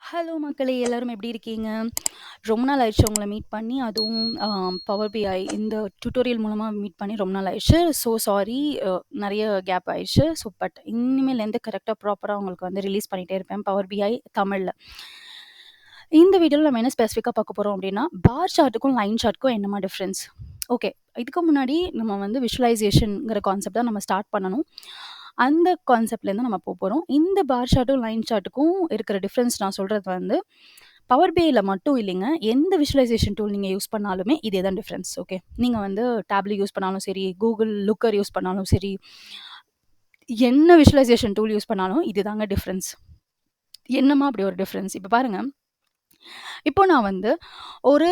Hello மக்களே! எல்லாரும் எப்படி இருக்கீங்க? ரொம்ப நாள் ஆயிடுச்சு உங்கள மீட் பண்ணி. அதுவும் பவர் பிஐ இந்த டியூட்டோரியல் மூலமா மீட் பண்ணி ரொம்ப நாள் ஆயிடுச்சு. ஸோ சாரி நெறைய கேப் ஆயிடுச்சு. ஸோ பட் இனிமேலேருந்து கரெக்ட்டா ப்ராப்பரா உங்களுக்கு வந்து ரிலீஸ் பண்ணிட்டே இருப்பேன். பவர் பிஐ தமிழ்ல. இந்த வீடியோல நம்ம என்ன ஸ்பெசிஃபிக்கா பார்க்க போறோம் அப்படின்னா, பார் சார்ட்டுக்கும், லைன் சார்ட்க்கும் என்னம்மா டிஃபரன்ஸ்? ஓகே. இதுக்கு முன்னாடி நம்ம வந்து விஷுவலைசேஷன்ங்கிற கான்செப்ட் தான் நம்ம ஸ்டார்ட் பண்ணணும். அந்த கான்செப்ட்லேருந்து நம்ம போறோம். இந்த பார் சார்ட்டும், லைன் சார்ட்டுக்கும் இருக்கிற டிஃபரன்ஸ் நான் சொல்றது வந்து, பவர் பிஐல மட்டும் இல்லைங்க. எந்த விஷுவலைசேஷன் டூல் நீங்க யூஸ் பண்ணாலுமே இதே தான் டிஃபரன்ஸ். ஓகே. நீங்க வந்து டேப்லெட் யூஸ் பண்ணாலும் சரி, கூகுள் லுக்கர் யூஸ் பண்ணாலும் சரி, என்ன விஷுவலைசேஷன் டூல் யூஸ் பண்ணாலும் இதுதாங்க டிஃபரன்ஸ். என்னம்மா அப்படி ஒரு டிஃபரன்ஸ்? இப்ப பாருங்க. இப்போ நான் வந்து ஒரு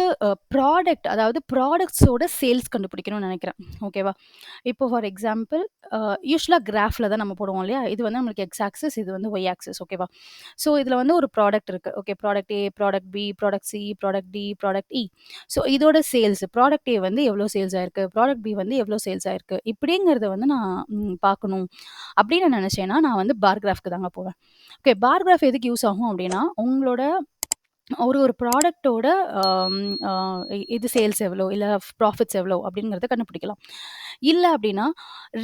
ப்ராடக்ட் அதாவது ப்ராடக்ட்ஸோட சேல்ஸ் கண்டுபிடிக்கணும்னு நெனைக்கிறேன். ஓகேவா? இப்போ ஃபார் எக்ஸாம்பிள் யூசுவலா கிராஃப்ல தான் நம்ம போடுவோம் இல்லையா? இது வந்து நம்மளுக்கு எக்ஸ் ஆக்சிஸ், இது வந்து ஒய் ஆக்சிஸ். ஓகேவா? ஸோ இதில வந்து ஒரு ப்ராடக்ட் இருக்கு. Okay. Product A, product B, product C, product D, product E. So இதோட சேல்ஸ் ப்ராடக்ட் ஏ வந்து எவ்வளோ சேல்ஸ் ஆயிருக்கு? ப்ராடக்ட் பி வந்து எவ்வளோ சேல்ஸ் ஆயிருக்கு? இப்படிங்கிறத வந்து நான் பார்க்கணும். அப்படின்னு நான் நெனச்சேன்னா, நான் வந்து பார் கிராஃப்க்கு தாங்க போவேன். ஓகே. பார் கிராஃப் எதுக்கு யூஸ் ஆகும் அப்படின்னா, உங்களோட ஒரு ப்ராடக்ட்டோட அம் அ இது சேல்ஸ் எவ்வளோ, இல்ல ப்ராஃபிட்ஸ் எவ்வளோ அப்படிங்கிறத கண்டுபிடிக்கலாம். இல்ல அப்படின்னா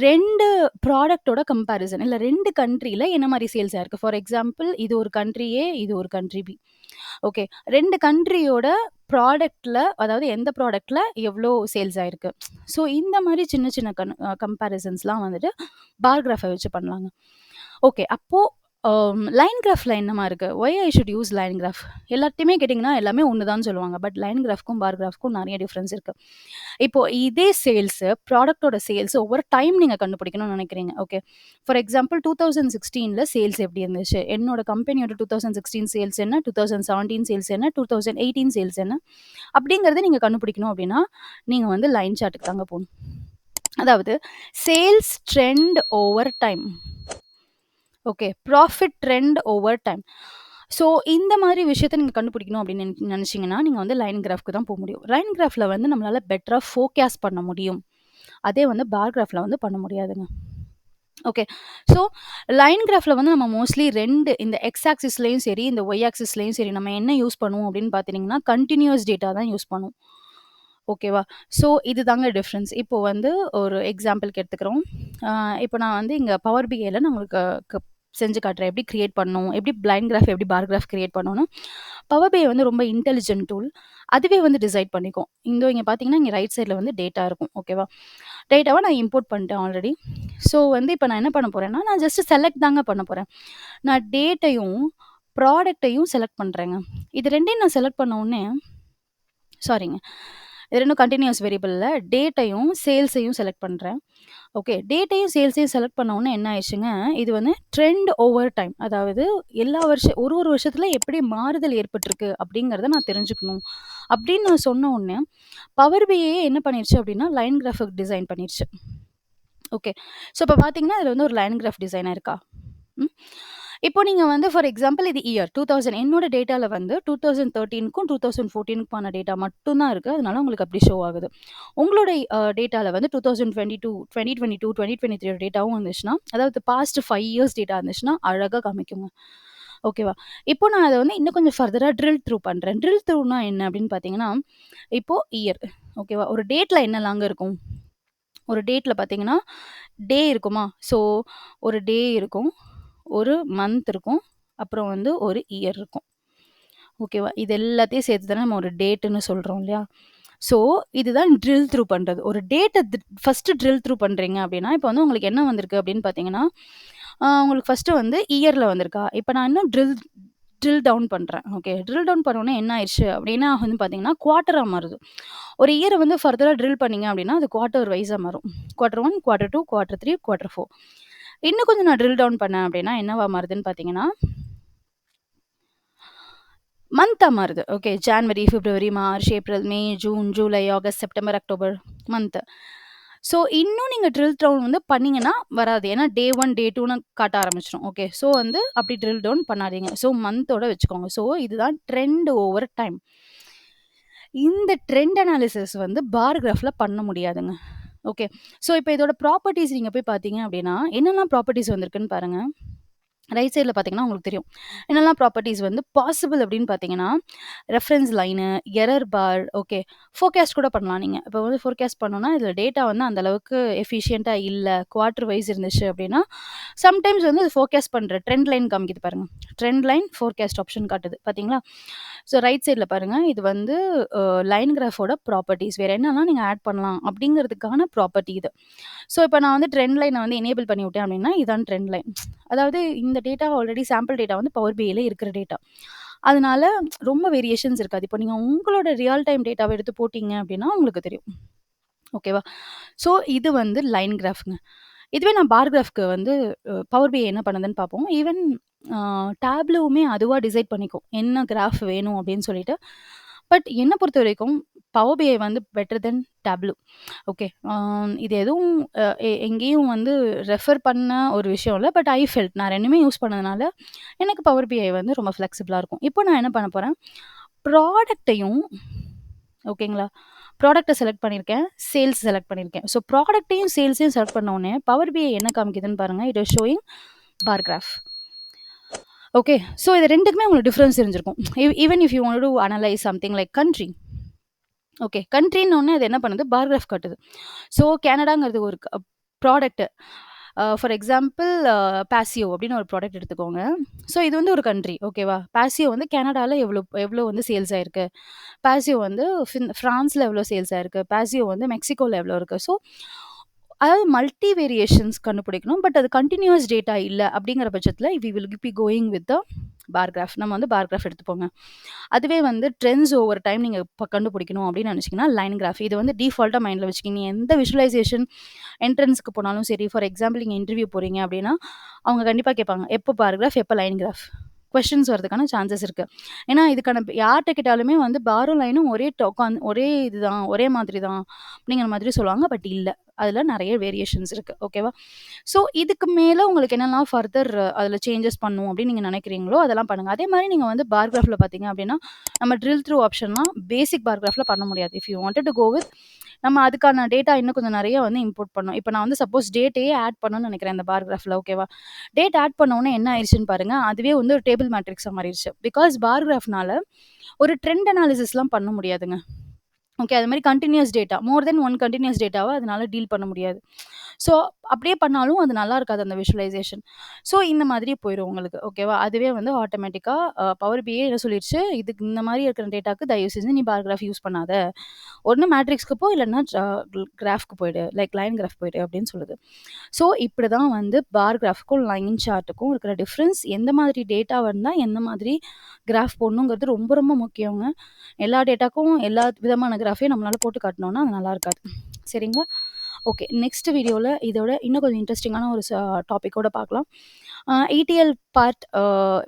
2 ப்ராடக்ட்டோட கம்பேரிசன் இல்ல 2 கண்ட்ரில என்ன மாரி சேல்ஸ் ஆயிருக்கு. ஃபார் எக்ஸாம்பிள் இது ஒரு கண்ட்ரி ஏ, இது ஒரு கண்ட்ரி பி. ஓகே. 2 கண்ட்ரியோட ப்ராடக்ட்ல அதாவது எந்த ப்ராடக்ட்ல எவ்வளோ சேல்ஸ் ஆயிருக்கு. ஸோ இந்த மாரி சின்ன சின்ன கம்பேரிசன்ஸ்லாம் வந்துட்டு பார் கிராஃப வச்சு பண்ணலாங்க. ஓகே. அப்போ லைன் கிராஃப்ல என்னம்மா இருக்கு? Why I should use line graph? எல்லார்ட்டயுமே கேட்டீங்கன்னா, எல்லாமே ஒண்ணு தான் சொல்லுவாங்க. பட் லைன் கிராஃப்க்கும், பார் கிராஃப்க்கும் நெறைய டிஃபரன்ஸ் இருக்கு. இப்போ இதே சேல்ஸ் ப்ராடக்ட்டோட சேல்ஸ் ஒவ்வொரு டைம் நீங்க கண்டுபிடிக்கணும்னு நெனைக்கிறீங்க. ஓகே. ஃபார் எக்ஸாம்பிள் 2016ல சேல்ஸ் எப்படி இருந்துச்சு? என்னோட கம்பெனியோட 2016 சேல்ஸ் என்ன? 2017 சேல்ஸ் என்ன? 2018 சேல்ஸ் என்ன? அப்படிங்கிறத நீங்க கண்டுபிடிக்கணும் அப்படின்னா, நீங்க வந்து லைன் சார்ட்டுக்கு தாங்க போணும். அதாவது sales trend over time. Okay. Profit trend over time. So இந்த மாரி விஷயத்த நீங்க கண்டுபிடிக்கணும் அப்படின்னு நெனச்சீங்கன்னா, நீங்க வந்து லைன் கிராஃப்க்கு தான் முடியும். லைன் கிராஃப்ல வந்து நம்மளால பெட்டரா ஃபோர்காஸ்ட் பண்ண முடியும். அதே வந்து பார் கிராஃப்ல வந்து பண்ண முடியாதுங்க. ஓகே. ஸோ லைன் கிராஃப்ல வந்து நம்ம மோஸ்ட்லி 2 இந்த எக்ஸ் ஆக்சிஸ்லயும் சரி, இந்த ஒய் ஆக்சிஸ்லயும் சரி நம்ம என்ன யூஸ் பண்ணுவோம் அப்படின்னு பார்த்தீங்கன்னா, கன்டினியூயஸ் டேட்டா தான் யூஸ் பண்ணுவோம். ஓகேவா? ஸோ இதுதாங்க டிஃபரன்ஸ். இப்போ வந்து ஒரு எக்ஸாம்பிள்க்கு எடுத்துக்கிறோம். அ இப்போ நான் வந்து இங்க பவர் பிஐல நான் உங்களுக்கு செஞ்சு காட்டுறேன். எப்படி கிரியேட் பண்ணணும்? எப்படி லைன் கிராஃப், எப்படி பார் கிராஃப் கிரியேட் பண்ணணும்னு. பவர் பிஐ வந்து ரொம்ப இன்டெலிஜென்ட் டூல். அதுவே வந்து டிசைட் பண்ணிக்கும். இங்க பார்த்தீங்கன்னா, இங்க ரைட் சைட்ல வந்து டேட்டா இருக்கும். ஓகேவா? டேட்டாவ நான் இம்போர்ட் பண்ணிட்டேன் ஆல்ரெடி. ஸோ வந்து இப்ப நான் என்ன பண்ண போறேன்னா, நான் ஜஸ்ட் செலக்ட் தாங்க பண்ண போறேன். நான் டேட்டையும், ப்ராடக்ட்டையும் செலக்ட் பண்றேங்க. இது 2யும் நான் செலக்ட் பண்ண உடனே சாரிங்க. இது 2ம் கன்டினியூயஸ் வேரியபிள்ல டேட்டையும், சேல்ஸையும் செலக்ட் பண்றேன். ஓகே. டேட்டையும், சேல்ஸையும் செலக்ட் பண்ண உடனே என்ன ஆயிடுச்சுங்க, இது வந்து ட்ரெண்ட் ஓவர் டைம். அதாவது எல்லா ஒரு வருஷத்துல எப்படி மாறுதல் ஏற்பட்டிருக்கு அப்படிங்கிறத நான் தெரிஞ்சுக்கணும். அப்படின்னு நான் சொன்ன உடனே, பவர் பிஐயே என்ன பண்ணிருச்சு அப்படின்னா, லைன் கிராஃபிக் டிசைன் பண்ணிருச்சு. ஓகே. ஸோ இப்ப பார்த்தீங்கன்னா, இதுல வந்து ஒரு லைன் கிராஃப் டிசைன் ஆயிருக்கா? ம். இப்போ நீங்க வந்து ஃபார் எக்ஸாம்பிள் இது இயர் 2000 என்னோட டேட்டால வந்து 2013க்கும் 2014க்குமான டேட்டா மட்டும் தான் இருக்கு. அதனால உங்களுக்கு அப்படி ஷோ ஆகுது. உங்களோட டேட்டால வந்து 2022, 2022, 2023 டேட்டாவும் வந்துச்சுன்னா, அதாவது பாஸ்ட் 5 இயர்ஸ் டேட்டா இருந்துச்சுன்னா, அழகா காமிக்குங்க. ஓகேவா? இப்போ நான் அத வந்து இன்னும் கொஞ்சம் ஃபர்தரா ட்ரில் த்ரூ பண்றேன். ட்ரில் த்ரூனா என்ன அப்படின்னு பார்த்தீங்கன்னா, இப்போ இயர் ஓகேவா? ஒரு டேட்ல என்னலாங்க இருக்கும்? ஒரு டேட்ல பார்த்தீங்கன்னா, டே இருக்குமா? ஸோ ஒரு டே இருக்கும். ஒரு மந்த் இருக்கும். அப்புறம் வந்து ஒரு இயர் இருக்கும். ஓகேவா? இது எல்லாத்தையும் சேர்த்து தானே நம்ம ஒரு டேட்டுன்னு சொல்றோம் இல்லையா? ஸோ இதுதான் ட்ரில் த்ரூ பண்றது. ஒரு டேட்ட ஃபர்ஸ்ட்டு ட்ரில் த்ரூ பண்றீங்க அப்படின்னா, இப்போ வந்து உங்களுக்கு என்ன வந்திருக்கு அப்படின்னு பார்த்தீங்கன்னா, உங்களுக்கு ஃபர்ஸ்ட்டு வந்து இயர்ல வந்திருக்கா? இப்ப நான் இன்னும் ட்ரில் டவுன் பண்றேன். ஓகே. ட்ரில் டவுன் பண்ணோனே என்ன ஆயிருச்சு அப்படின்னா வந்து பார்த்தீங்கன்னா, குவார்ட்டரா மாறுது. ஒரு இயர வந்து ஃபர்தரா ட்ரில் பண்ணீங்க அப்படின்னா, அது குவார்ட்டர் வைஸா மாறும். Quarter 1, quarter 2, quarter 3, quarter 4. இன்னும் கொஞ்சம் நான் ட்ரில் டவுன் பண்ணேன் அப்படின்னா, என்னவா மாறுதுன்னு பார்த்தீங்கன்னா, மந்த்தா மாறுது. Okay. January, February, March, April, May, June, July, August, September, October month. So இன்னும் நீங்க ட்ரில் டவுன் வந்து பண்ணீங்கன்னா வராது. ஏன்னா டே 1, டே 2ன்னு காட்ட ஆரம்பிச்சுரும். ஓகே. ஸோ வந்து அப்படி ட்ரில் டவுன் பண்ணாதீங்க. ஸோ மந்தோட வச்சுக்கோங்க. ஸோ இதுதான் ட்ரெண்ட் ஓவர் டைம். இந்த ட்ரெண்ட் அனாலிசிஸ் வந்து பார் கிராஃப்ல பண்ண முடியாதுங்க. ஓகே. ஸோ இப்ப இதோட ப்ராப்பர்ட்டீஸ் நீங்க போய் பார்த்தீங்க அப்படின்னா, என்னெல்லாம் ப்ராப்பர்ட்டீஸ் வந்திருக்குன்னு பாருங்க. ரைட் சைட்ல பார்த்தீங்கன்னா, உங்களுக்கு தெரியும். என்னெல்லாம் ப்ராப்பர்ட்டீஸ் வந்து பாசிபிள் அப்படின்னு பார்த்தீங்கன்னா, ரெஃபரன்ஸ் லைனு, எரர் பார், ஓகே. ஃபோர்காஸ்ட் கூட பண்ணலாம் நீங்க. இப்போ வந்து ஃபோர்காஸ்ட் பண்ணோம்னா, இதில டேட்டா வந்து அந்த அளவுக்கு எஃபிஷியன்ட்டா இல்ல. குவார்ட்டர் வைஸ் இருந்துச்சு அப்படின்னா, சம்டைம்ஸ் வந்து அது ஃபோர்காஸ்ட் பண்ற ட்ரெண்ட் லைன் காமிக்குது பாருங்க. ட்ரெண்ட் லைன் ஃபோர்காஸ்ட் ஆப்ஷன் காட்டுது. பார்த்தீங்களா? ஸோ ரைட் சைட்ல பாருங்க. இது வந்து லைன் கிராஃபோட ப்ராப்பர்ட்டீஸ். வேற என்னலாம் நீங்க ஆட் பண்ணலாம் அப்படிங்கிறதுக்கான ப்ராப்பர்ட்டி இது. ஸோ, இப்போ நான் வந்து ட்ரெண்ட் லைன வந்து எனேபிள் பண்ணி விட்டேன் அப்படின்னா, இதான் ட்ரெண்ட் லைன். அதாவது இந்த டேட்டா ஆல்ரெடி சாம்பிள் டேட்டா வந்து பவர் பிஐல இருக்கிற டேட்டா. அதனால ரொம்ப வேரியேஷன்ஸ் இருக்காது. இப்போ நீங்க உங்களோட ரியல் டைம் டேட்டாவ எடுத்து போட்டீங்க அப்படின்னா, உங்களுக்கு தெரியும். ஓகேவா? ஸோ, இது வந்து லைன் கிராஃப்ங்க. இதுவே நான் பார் கிராஃப்க்கு வந்து பவர் பிஐ என்ன பண்ணுதுன்னு பார்ப்போம். ஈவன் டேப்லோவுமே அதுவா டிசைட் பண்ணிக்கும். என்ன கிராஃப் வேணும் அப்படின்னு சொல்லிட்டு. பட் என்ன பொறுத்தவரைக்கும் பவர் பிஐ வந்து பெட்டர் தென் டேப்லோ. ஓகே. இது எதுவும் எங்கேயும் வந்து ரெஃபர் பண்ண ஒரு விஷயம் இல்ல. பட் ஐ ஃபெல்ட் நான் 2மே யூஸ் பண்ணதுனால, எனக்கு பவர் பிஐ வந்து ரொம்ப ஃப்ளெக்சிபிளா இருக்கும். இப்போ நான் என்ன பண்ண போறேன், ப்ராடக்ட்டையும் ஓகேங்களா? ப்ராடக்ட்ட செலக்ட் பண்ணியிருக்கேன். சேல்ஸ் செலக்ட் பண்ணியிருக்கேன். ஸோ ப்ராடக்ட்டையும், சேல்ஸையும் செலக்ட் பண்ண உடனே பவர் பிஐ என்ன காமிக்குதுன்னு பாருங்க. It is showing bar graph. Okay. So இது 2க்குமே உங்களுக்கு டிஃபரன்ஸ் தெரிஞ்சிருக்கும். Even if you want to analyze something like country. Okay. கண்ட்ரின்னோனே அது என்ன பண்ணுது? பார் கிராஃப் காட்டுது. ஸோ கனடாங்கிறது ஒரு ப்ராடக்ட். ஃபார் எக்ஸாம்பிள் பாசியோ அப்படின்னு ஒரு ப்ராடக்ட் எடுத்துக்கோங்க. ஸோ இது வந்து ஒரு கண்ட்ரி. ஓகேவா? பாசியோ வந்து கனடால எவ்வளோ எவ்வளோ வந்து சேல்ஸ் ஆயிருக்கு. பாசியோ வந்து ஃப்ரான்ஸ்ல எவ்வளோ சேல்ஸ் ஆயிருக்கு. பாசியோ வந்து மெக்சிகோல எவ்வளோ இருக்கு. ஸோ அதாவது மல்டி வேரியேஷன்ஸ் கண்டுபிடிக்கணும். பட் அது கன்டினியூஸ் டேட்டா இல்ல அப்படிங்கிற பட்சத்தில we will be going with the bar graph. நம்ம வந்து பார் கிராஃப் எடுத்துப்போங்க. அதுவே வந்து ட்ரெண்ட்ஸ் ஓவர் டைம் நீங்க கண்டுபிடிக்கணும் அப்படின்னு நினைச்சீங்கன்னா, லைன் கிராஃப். இது வந்து டிஃபால்ட்டா மைண்ட்ல வச்சுக்கிங்க. எந்த விஷுவலைசேஷன் என்ட்ரன்ஸ்க்கு போனாலும் சரி, ஃபார் எக்ஸாம்பிள் நீங்க இன்டர்வியூ போறீங்க அப்படின்னா, அவங்க கண்டிப்பா கேட்பாங்க. எப்போ பார் கிராஃப், எப்போ லைன் கிராஃப்? கொஸ்டின்ஸ் வரதுக்கான சான்சஸ் இருக்கு. ஏன்னா, இதுக்கான யார்ட்ட கேட்டாலுமே வந்து பாரும், லைனும் ஒரே இதுதான், ஒரே மாதிரி தான் அப்படிங்கிற மாதிரி சொல்லுவாங்க. பட் இல்ல. அதுல நெறைய வேரியேஷன்ஸ் இருக்கு. ஓகேவா? ஸோ, இதுக்கு மேல உங்களுக்கு என்னலாம் ஃபர்தர் அதுல சேஞ்சஸ் பண்ணணும் அப்படின்னு நீங்க நினைக்கிறீங்களோ, அதெல்லாம் பண்ணுங்க. அதே மாரி நீங்க வந்து பார் கிராஃப்ல பார்த்தீங்க அப்படின்னா, நம்ம ட்ரில் த்ரூ ஆப்ஷன்லாம் பேசிக் பார் கிராஃப்ல பண்ண முடியாது. If you wanted to go with நம்ம அதுக்கான டேட்டா இன்னும் கொஞ்சம் நெறைய வந்து இம்போர்ட் பண்ணணும். இப்ப நான் வந்து சப்போஸ் டேட்டையே ஆட் பண்ணணும்னு நெனைக்கிறேன் இந்த பார் கிராஃப்ல. ஓகேவா? டேட் ஆட் பண்ண உடனே என்ன ஆயிருச்சுன்னு பாருங்க. அதுவே வந்து ஒரு டேபிள் மேட்ரிக்ஸா மாறிருச்சு. பிகாஸ் பார் கிராஃப்னால ஒரு ட்ரெண்ட் அனாலிசிஸ்லாம் பண்ண முடியாதுங்க. ஓகே. அது மாரி கன்டினியூஸ் டேட்டா. மோர் தென் ஒன் கன்டினியூஸ் டேட்டாவ அதனால டீல் பண்ண முடியாது. ஸோ, அப்படியே பண்ணாலும் அது நல்லா இருக்காது அந்த விஷுவலைசேஷன். ஸோ, இந்த மாதிரி போயிரும் உங்களுக்கு. ஓகேவா? அதுவே வந்து ஆட்டோமேட்டிக்கா பவர் பிஐ என்ன சொல்லிருச்சு, இதுக்கு இந்த மாரி இருக்கிற டேட்டாக்கு தயவு செஞ்சு நீ பார் கிராஃப் யூஸ் பண்ணாத. ஒண்ணு மேட்ரிக்ஸ்க்கு போ, இல்லன்னா கிராஃப்க்கு போயிடு. லைக் லைன் கிராஃப் போயிடு அப்படின்னு சொல்லுது. ஸோ, இப்படிதான் வந்து பார் கிராஃப்க்கும், லைன் சார்ட்டுக்கும் இருக்கிற டிஃபரன்ஸ். எந்த மாதிரி டேட்டா வந்தா, எந்த மாதிரி கிராஃப் போடணுங்கிறது ரொம்ப ரொம்ப முக்கியங்க. எல்லா டேட்டாக்கும் எல்லா விதமான கிராஃபையும் நம்மளால போட்டு காட்டணும்னா, அது நல்லா இருக்காது. சரிங்களா? ஓகே. நெக்ஸ்ட் வீடியோல இதோட இன்னும் கொஞ்சம் இன்ட்ரஸ்டிங்கான ஒரு டாபிக்கோட பார்க்கலாம். ETL பார்ட்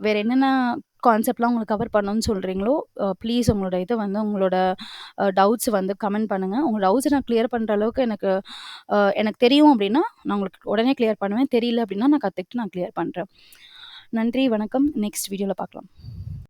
வேற என்னென்ன கான்செப்ட்லாம் உங்களுக்கு கவர் பண்ணணும்னு சொல்றீங்களோ, ப்ளீஸ் உங்களோட இத வந்து உங்களோட டவுட்ஸ் வந்து கமெண்ட் பண்ணுங்க. உங்க டவுட்ஸ நான் கிளியர் பண்ற அளவுக்கு எனக்கு தெரியும் அப்டின்னா, நான் உங்களுக்கு உடனே கிளியர் பண்ணுவேன். தெரியல அப்டின்னா, நான் கத்துக்கிட்டு நான் கிளியர் பண்றேன். நன்றி, வணக்கம். நெக்ஸ்ட் வீடியோல பார்க்கலாம்.